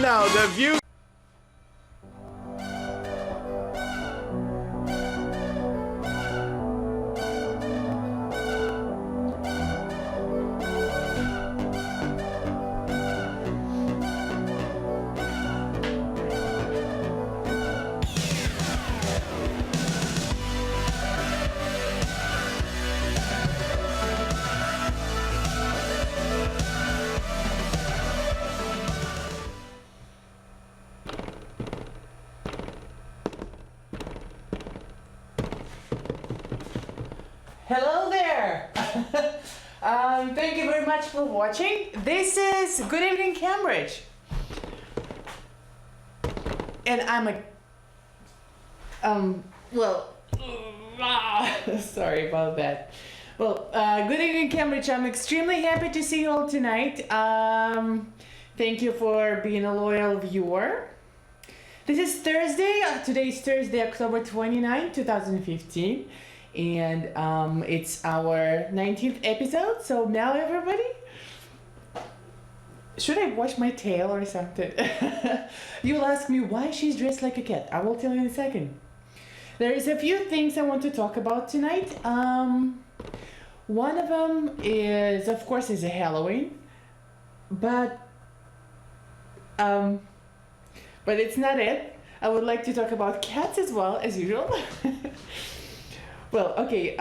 Now, the view. Hello there! Thank you very much for watching. This is Good Evening Cambridge. And I'm sorry about that. Well, good evening Cambridge. I'm extremely happy to see you all tonight. Thank you for being a loyal viewer. This is Thursday. Today is Thursday, October 29, 2015. And it's our 19th episode. So now everybody, should I wash my tail or something? You'll ask me why she's dressed like a cat. I will tell you in a second. There is a few things I want to talk about tonight. One of them is, of course, is a Halloween, but it's not it. I would like to talk about cats as well, as usual. Well, okay.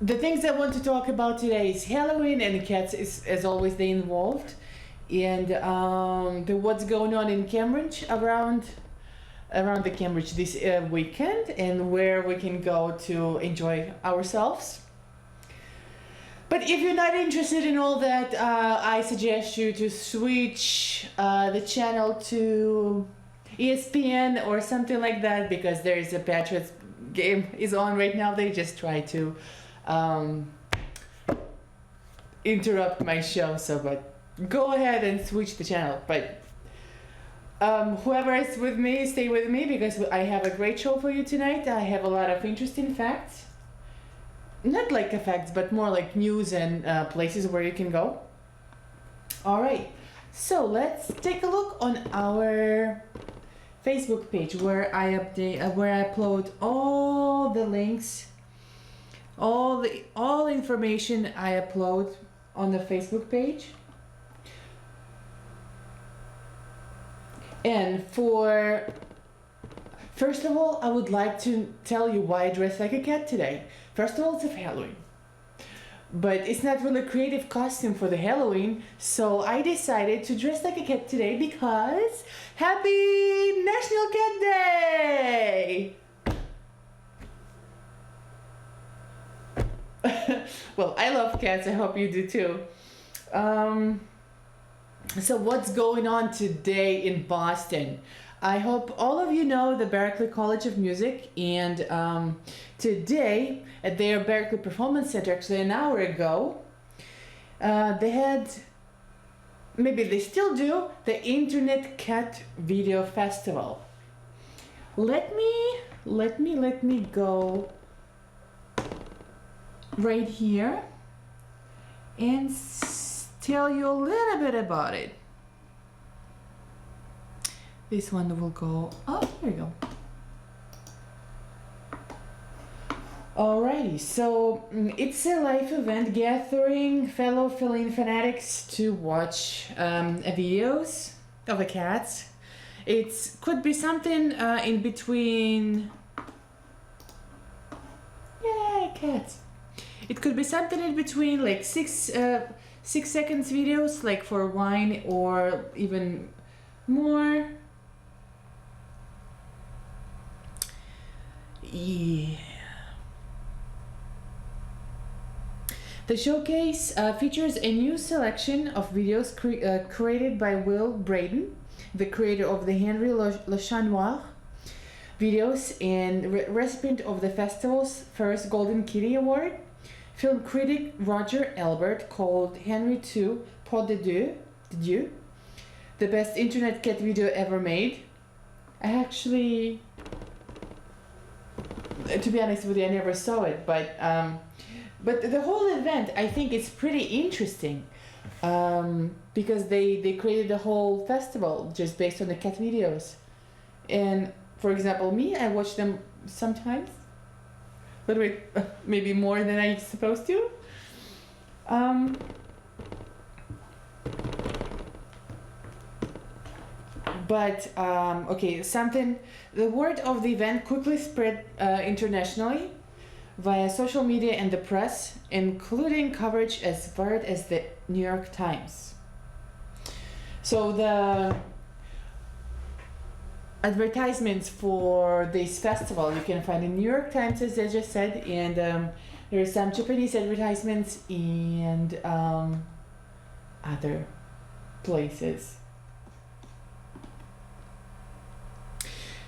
The things I want to talk about today is Halloween and cats, as always, they involved, and what's going on in Cambridge around the Cambridge this weekend, and where we can go to enjoy ourselves. But if you're not interested in all that, I suggest you to switch the channel to ESPN or something like that, because there is a Patriots game is on right now. They just try to interrupt my show, but go ahead and switch the channel. But whoever is with me, stay with me, because I have a great show for you tonight. I have a lot of interesting facts, not like facts, but more like news and places where you can go. All right, so let's take a look on our Facebook page, where I upload all the links, all information I upload on the Facebook page. And first of all, I would like to tell you why I dress like a cat today. First of all, it's Halloween. But it's not really a creative costume for the Halloween, so I decided to dress like a cat today because Happy National Cat Day! Well, I love cats, I hope you do too. So what's going on today in Boston? I hope all of you know the Berklee College of Music, and today at their Berklee Performance Center, actually an hour ago, they had, maybe they still do, the Internet Cat Video Festival. Let me go right here and tell you a little bit about it. This one will go, oh, here we go. Alrighty, so it's a live event gathering fellow feline fanatics to watch videos of the cats. It could be something in between, yeah, cats. It could be something in between, like 6 seconds videos, like for wine, or even more. Yeah. The showcase features a new selection of videos created by Will Braden, the creator of the Henry Le Chat Noir videos and recipient of the festival's first Golden Kitty Award. Film critic Roger Ebert called Henry II Pot de Dieu the best internet cat video ever made. I actually, to be honest with you, I never saw it, but but the whole event, I think, is pretty interesting, because they created a whole festival just based on the cat videos. And for example, me, I watch them sometimes, a little bit, maybe more than I'm supposed to. But okay, the word of the event quickly spread internationally via social media and the press, including coverage as varied as the New York Times. So the advertisements for this festival you can find in New York Times, as I just said, and there are some Japanese advertisements and other places.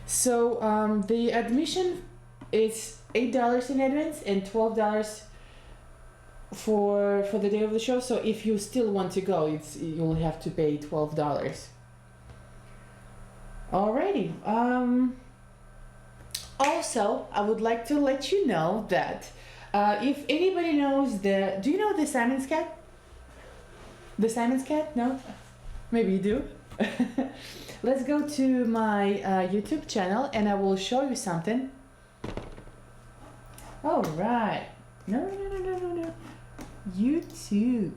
So the admission is $8 in advance and $12 for the day of the show. So if you still want to go, you'll have to pay $12. Alrighty. Also, I would like to let you know that if anybody knows do you know the Simon's cat? The Simon's cat? No? Maybe you do. Let's go to my YouTube channel and I will show you something. All right. No. YouTube.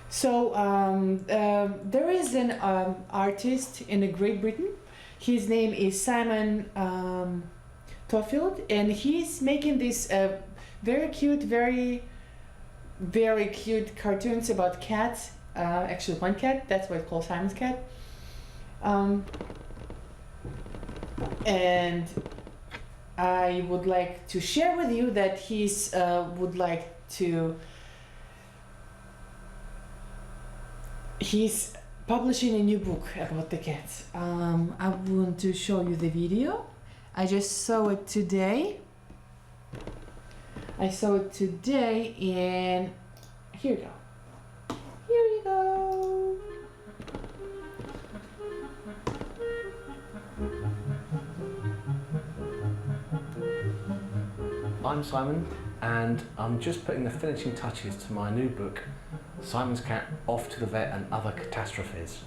So there is an artist in Great Britain. His name is Simon Toffield, and he's making this very cute, very cute cartoons about cats. Actually, one cat. That's why it's called Simon's cat. And I would like to share with you that he's he's publishing a new book about the cats. I want to show you the video. I just saw it today. And here you go. Here you go. I'm Simon, and I'm just putting the finishing touches to my new book, Simon's Cat, Off to the Vet and Other Catastrophes.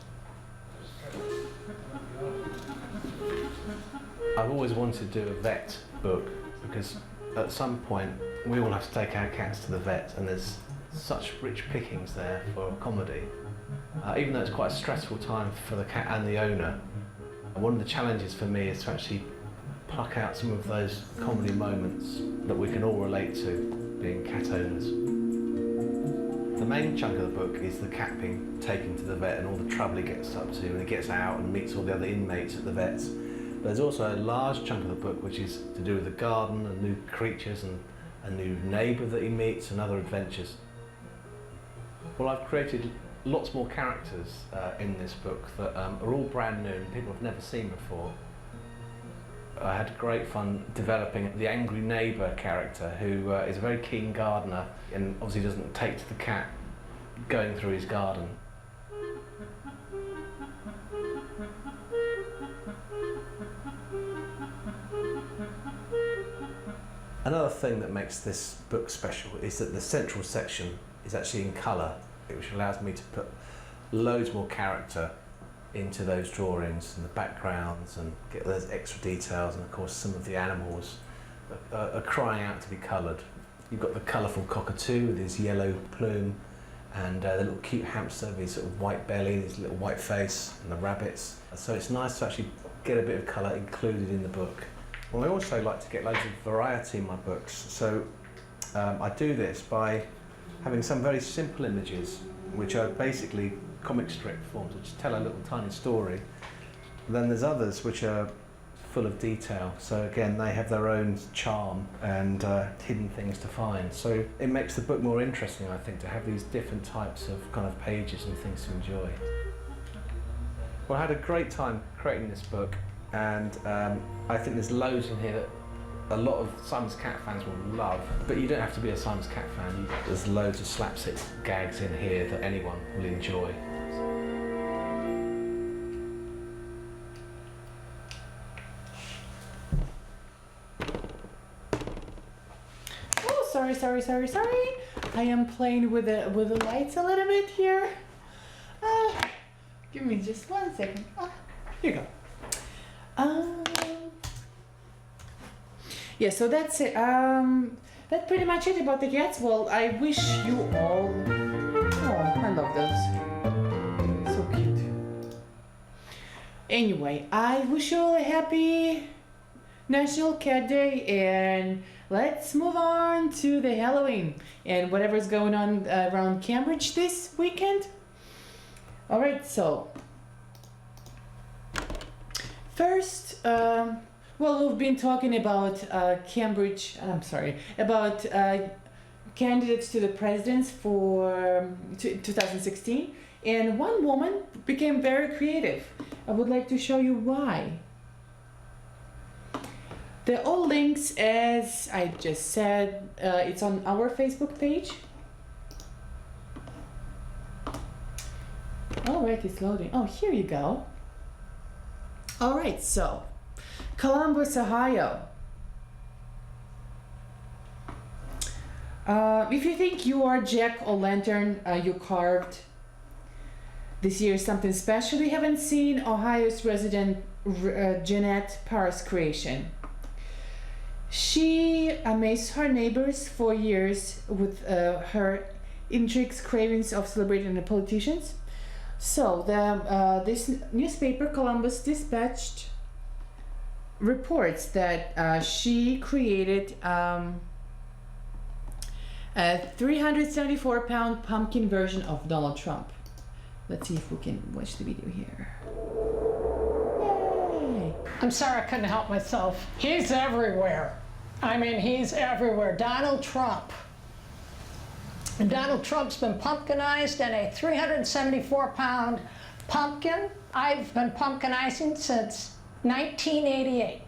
I've always wanted to do a vet book because at some point we all have to take our cats to the vet, and there's such rich pickings there for comedy. Even though it's quite a stressful time for the cat and the owner, one of the challenges for me is to actually pluck out some of those comedy moments that we can all relate to, being cat owners. The main chunk of the book is the cat being taken to the vet and all the trouble he gets up to when he gets out and meets all the other inmates at the vets. But there's also a large chunk of the book which is to do with the garden and new creatures and a new neighbour that he meets and other adventures. Well, I've created lots more characters in this book that are all brand new and people have never seen before. I had great fun developing the angry neighbour character who is a very keen gardener and obviously doesn't take to the cat going through his garden. Another thing that makes this book special is that the central section is actually in colour, which allows me to put loads more character into those drawings and the backgrounds and get those extra details, and of course some of the animals are crying out to be coloured. You've got the colourful cockatoo with his yellow plume, and the little cute hamster with his sort of white belly, his little white face, and the rabbits. So it's nice to actually get a bit of colour included in the book. Well, I also like to get loads of variety in my books, so I do this by having some very simple images which are basically comic strip forms which tell a little tiny story. And then there's others which are full of detail, so again they have their own charm and hidden things to find. So it makes the book more interesting, I think, to have these different types of kind of pages and things to enjoy. Well, I had a great time creating this book, and I think there's loads in here that a lot of Simon's Cat fans will love, but you don't have to be a Simon's Cat fan. There's loads of slapstick gags in here that anyone will enjoy. Oh, sorry. I am playing with the lights a little bit here. Give me just 1 second. Here you go. Yeah, so that's it. That's pretty much it about the cats. Well, I wish you all. Oh, I love those. So cute. Anyway, I wish you all a happy National Cat Day, and let's move on to the Halloween and whatever's going on around Cambridge this weekend. All right, so first, well, we've been talking about about candidates to the presidents for 2016, and one woman became very creative. I would like to show you why. The all links, as I just said, it's on our Facebook page. All right, it's loading. Oh, here you go. All right, so Columbus, Ohio. If you think you are Jack-o'-lantern, you carved this year something special you haven't seen, Ohio's resident Jeanette Parr's creation. She amazed her neighbors for years with her intrigues, cravings of celebrating the politicians. So this newspaper, Columbus Dispatch, reports that she created a 374-pound pumpkin version of Donald Trump. Let's see if we can watch the video here. Yay! I'm sorry I couldn't help myself. He's everywhere. I mean, he's everywhere. Donald Trump. And Donald Trump's been pumpkinized in a 374-pound pumpkin. I've been pumpkinizing since 1988.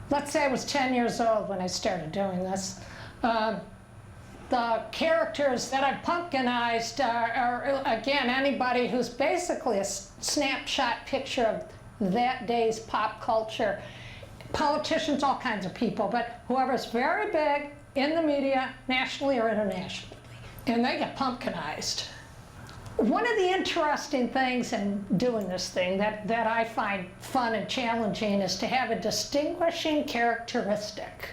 Let's say I was 10 years old when I started doing this. The characters that I've pumpkinized are, again, anybody who's basically a snapshot picture of that day's pop culture. Politicians, all kinds of people, but whoever's very big in the media, nationally or internationally, and they get pumpkinized. One of the interesting things in doing this thing that I find fun and challenging is to have a distinguishing characteristic.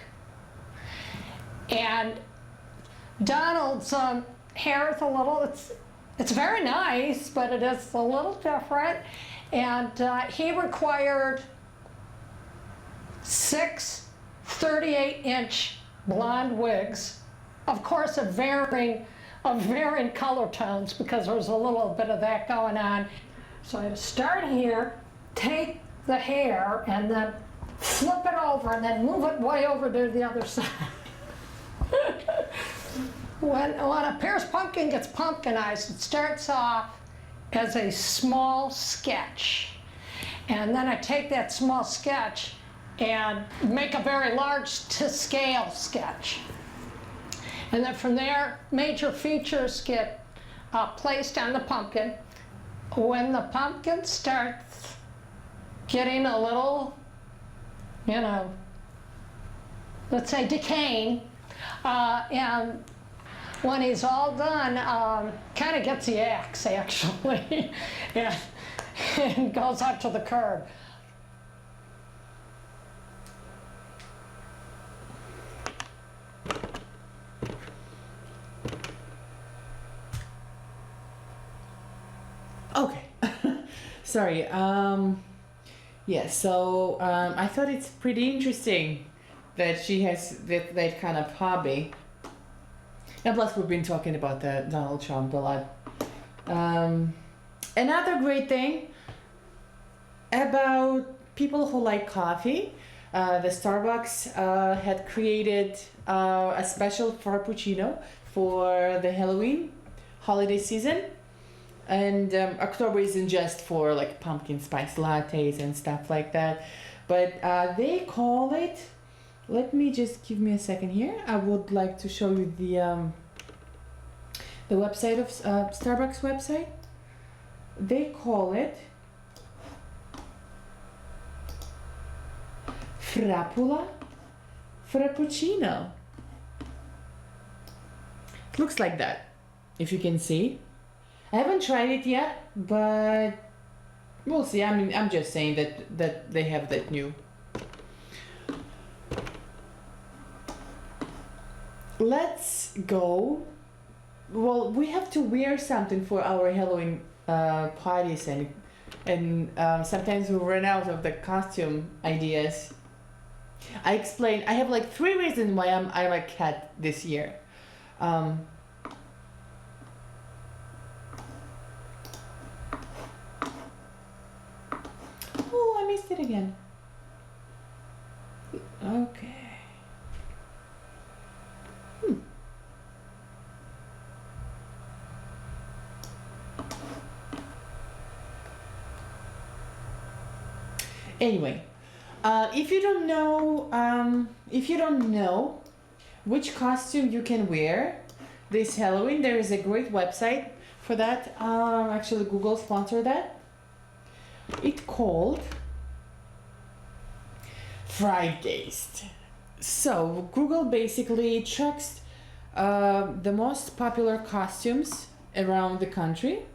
And Donald's hair is a little, it's very nice, but it is a little different. And he required 6 38-inch blonde wigs, of course of varying color tones, because there was a little bit of that going on. So I had to start here, take the hair, and then flip it over, and then move it way over to the other side. When a Pierce pumpkin gets pumpkinized, it starts off as a small sketch. And then I take that small sketch and make a very large to scale sketch. And then from there, major features get placed on the pumpkin. When the pumpkin starts getting a little, let's say decaying, and when he's all done, kind of gets the axe actually, and goes out to the curb. Okay. Sorry. Yeah, so I thought it's pretty interesting that she has that kind of hobby. And plus, we've been talking about Donald Trump a lot. Another great thing about people who like coffee, the Starbucks had created a special Frappuccino for the Halloween holiday season. And October isn't just for like pumpkin spice lattes and stuff like that, but they call it Let me just give me a second here. I would like to show you the website of Starbucks website. They call it Frappula Frappuccino. It looks like that, if you can see. I haven't tried it yet, but we'll see. I mean, I'm just saying that they have that new. Let's go. Well, we have to wear something for our Halloween parties, and sometimes we run out of the costume ideas. I explained. I have like 3 reasons why I'm a cat this year. Oh, I missed it again. Okay. Anyway, if you don't know which costume you can wear this Halloween, there is a great website for that. Actually, Google sponsored that. It's called Fridays. So Google basically tracks the most popular costumes around the country,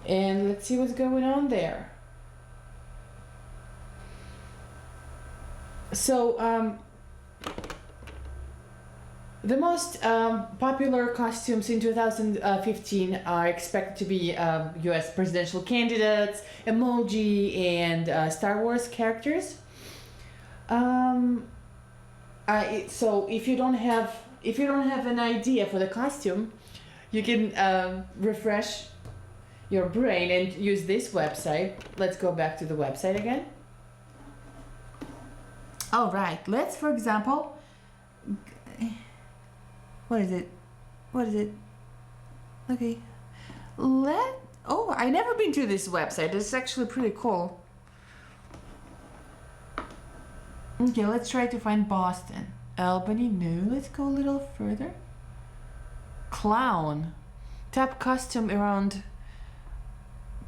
and let's see what's going on there. So the most popular costumes in 2015 are expected to be U.S. presidential candidates, emoji, and Star Wars characters. So if you don't have an idea for the costume, you can refresh your brain and use this website. Let's go back to the website again. All right, let's, for example, what is it? Okay, I never been to this website. It's actually pretty cool. Okay, let's try to find Boston. Albany, no, let's go a little further. Clown, top costume around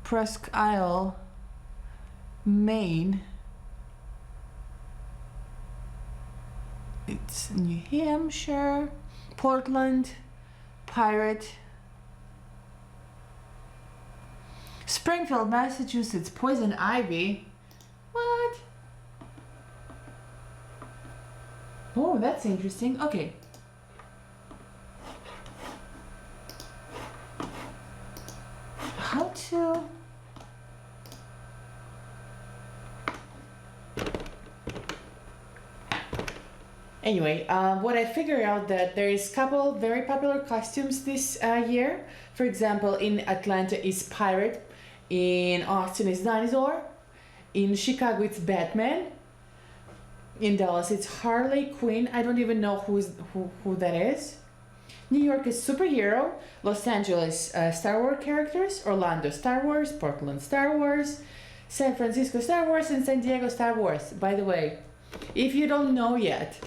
Presque Isle, Maine. It's New Hampshire, Portland, Pirate, Springfield, Massachusetts, Poison Ivy. What? Oh, that's interesting. Okay. How to... Anyway, what I figured out that there is a couple very popular costumes this year. For example, in Atlanta is Pirate, in Austin is Dinosaur, in Chicago it's Batman, in Dallas it's Harley Quinn. I don't even know who that is. New York is Superhero, Los Angeles Star Wars characters, Orlando Star Wars, Portland Star Wars, San Francisco Star Wars, and San Diego Star Wars. By the way, if you don't know yet,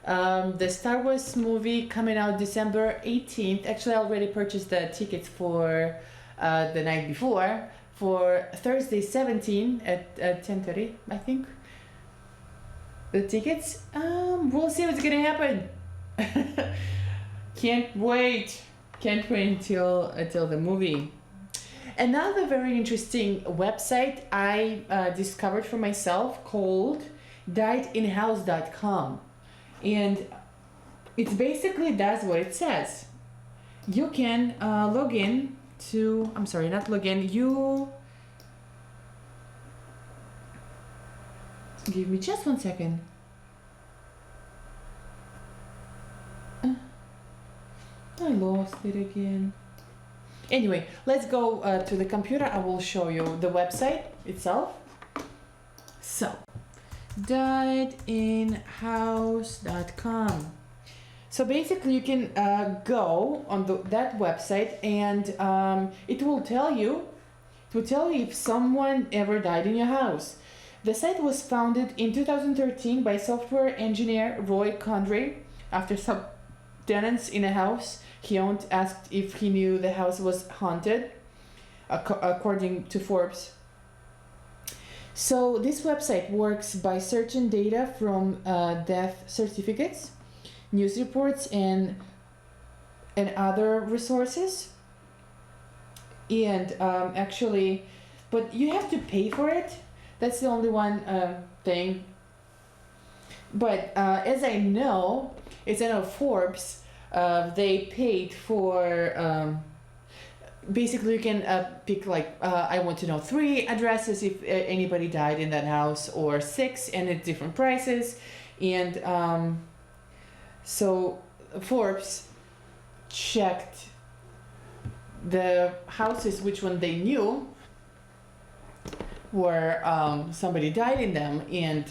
the Star Wars movie coming out December 18th. Actually, I already purchased the tickets for the night before, for Thursday 17 at 10:30, I think. The tickets. We'll see what's gonna happen. Can't wait until the movie. Another very interesting website I discovered for myself called diedinhouse.com. And it basically does what it says. You can log in to, I'm sorry, not log in, you, give me just 1 second. I lost it again. Anyway, let's go to the computer. I will show you the website itself. So, diedinhouse.com. So basically you can go on that website and it will tell you if someone ever died in your house. The site was founded in 2013 by software engineer Roy Condrey after some tenants in a house he owned asked if he knew the house was haunted, according to Forbes. So this website works by searching data from death certificates, news reports, and other resources. And actually, but you have to pay for it. That's the only one thing. But as I know Forbes, they paid for. Basically, you can pick like I want to know 3 addresses if anybody died in that house, or 6, and at different prices. And so Forbes checked the houses which one they knew where somebody died in them, and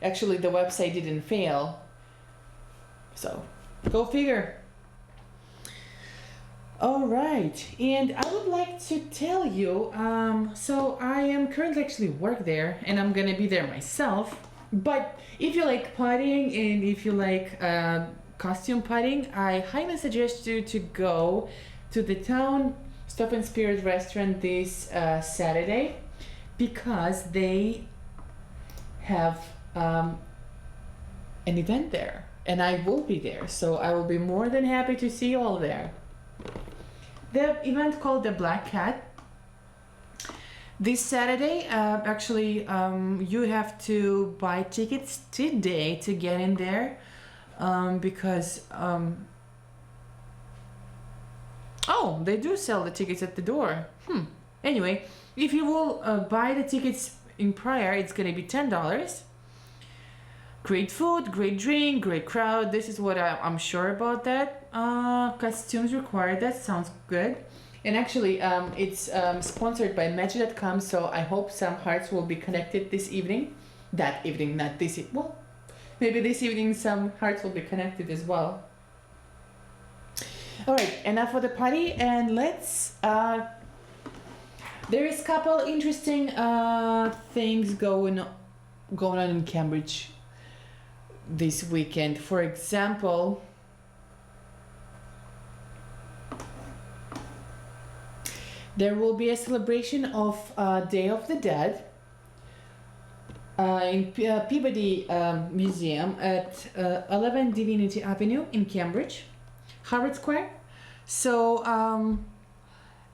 actually the website didn't fail. So go figure. All right, and I would like to tell you, so I am currently actually work there, and I'm gonna be there myself. But if you like potting and if you like costume potting, I highly suggest you to go to the Town Stop and Spirit restaurant this Saturday, because they have an event there, and I will be there, so I will be more than happy to see you all there. The event called the Black Cat. This Saturday, you have to buy tickets today to get in there, because oh, they do sell the tickets at the door. Anyway, if you will buy the tickets in prior, it's gonna be $10. Great food, great drink, great crowd. This is what I'm sure about that. Costumes required. That sounds good. And actually, it's sponsored by Magic.com, so I hope some hearts will be connected this evening. That evening, not this evening. Well, maybe this evening some hearts will be connected as well. All right, enough for the party, and let's. There is a couple interesting things going on in Cambridge this weekend. For example, there will be a celebration of Day of the Dead in Peabody Museum at 11 Divinity Avenue in Cambridge, Harvard Square. So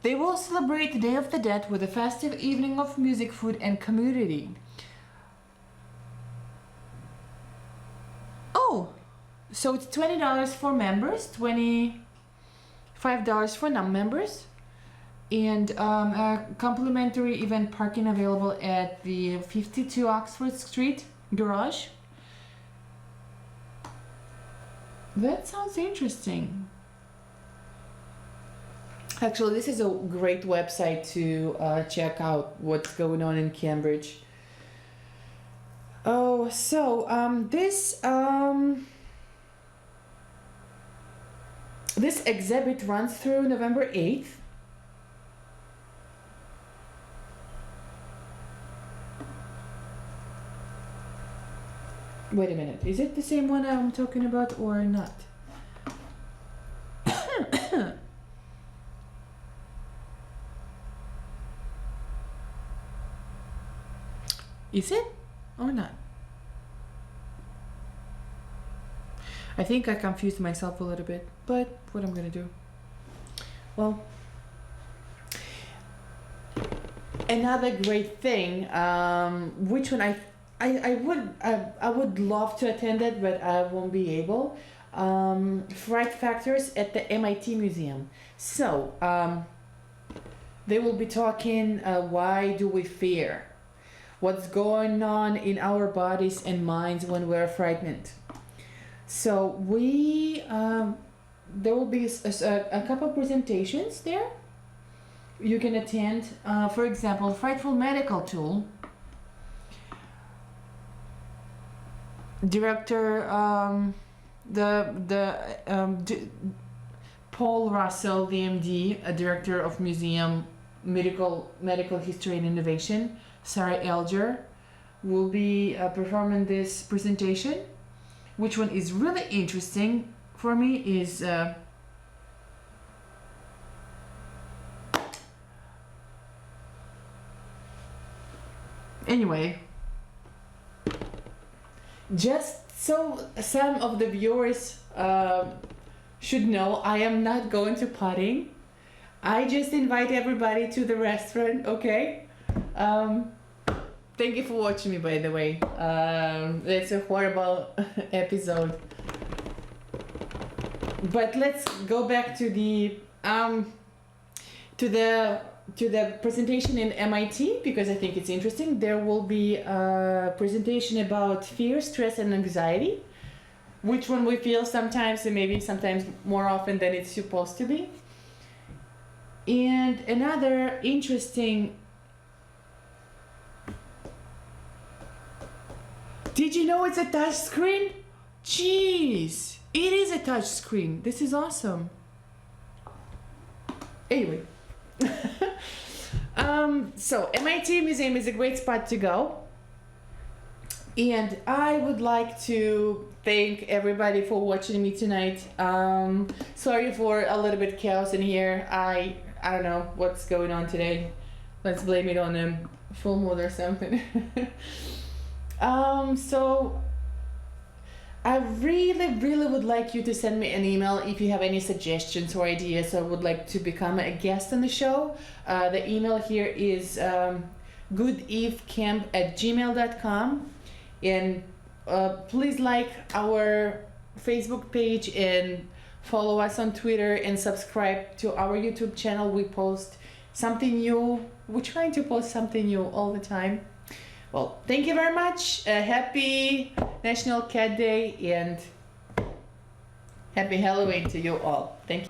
they will celebrate the Day of the Dead with a festive evening of music, food, and community. Oh, so it's $20 for members, $25 for non-members, and a complimentary event parking available at the 52 Oxford Street garage. That sounds interesting. Actually, this is a great website to check out what's going on in Cambridge. Oh, so this exhibit runs through November 8th. Wait a minute, is it the same one I'm talking about or not? Is it or not? I think I confused myself a little bit, but what I'm gonna do? Well, another great thing, which one I would love to attend it, but I won't be able. Fright Factors at the MIT Museum. So they will be talking why do we fear? What's going on in our bodies and minds when we're frightened? So there will be a couple presentations there you can attend. For example, Frightful Medical Tool. Director Paul Russell, DMD, a director of Museum Medical History and Innovation. Sarah Elger, will be performing this presentation. Which one is really interesting for me is anyway, just so some of the viewers should know, I am not going to potting. I just invite everybody to the restaurant, okay? Thank you for watching me, by the way. It's a horrible episode. But let's go back to the presentation in MIT, because I think it's interesting. There will be a presentation about fear, stress, and anxiety, which one we feel sometimes, and maybe sometimes more often than it's supposed to be. And another interesting, did you know it's a touch screen? Jeez, it is a touch screen. This is awesome. Anyway, so MIT Museum is a great spot to go. And I would like to thank everybody for watching me tonight. Sorry for a little bit chaos in here. I don't know what's going on today. Let's blame it on a full moon or something. So I really would like you to send me an email if you have any suggestions or ideas or would like to become a guest on the show. The email here is goodevecamp@gmail.com. And please like our Facebook page and follow us on Twitter and subscribe to our YouTube channel. We post something new. We're trying to post something new all the time. Well, thank you very much. Happy National Cat Day and happy Halloween to you all. Thank you.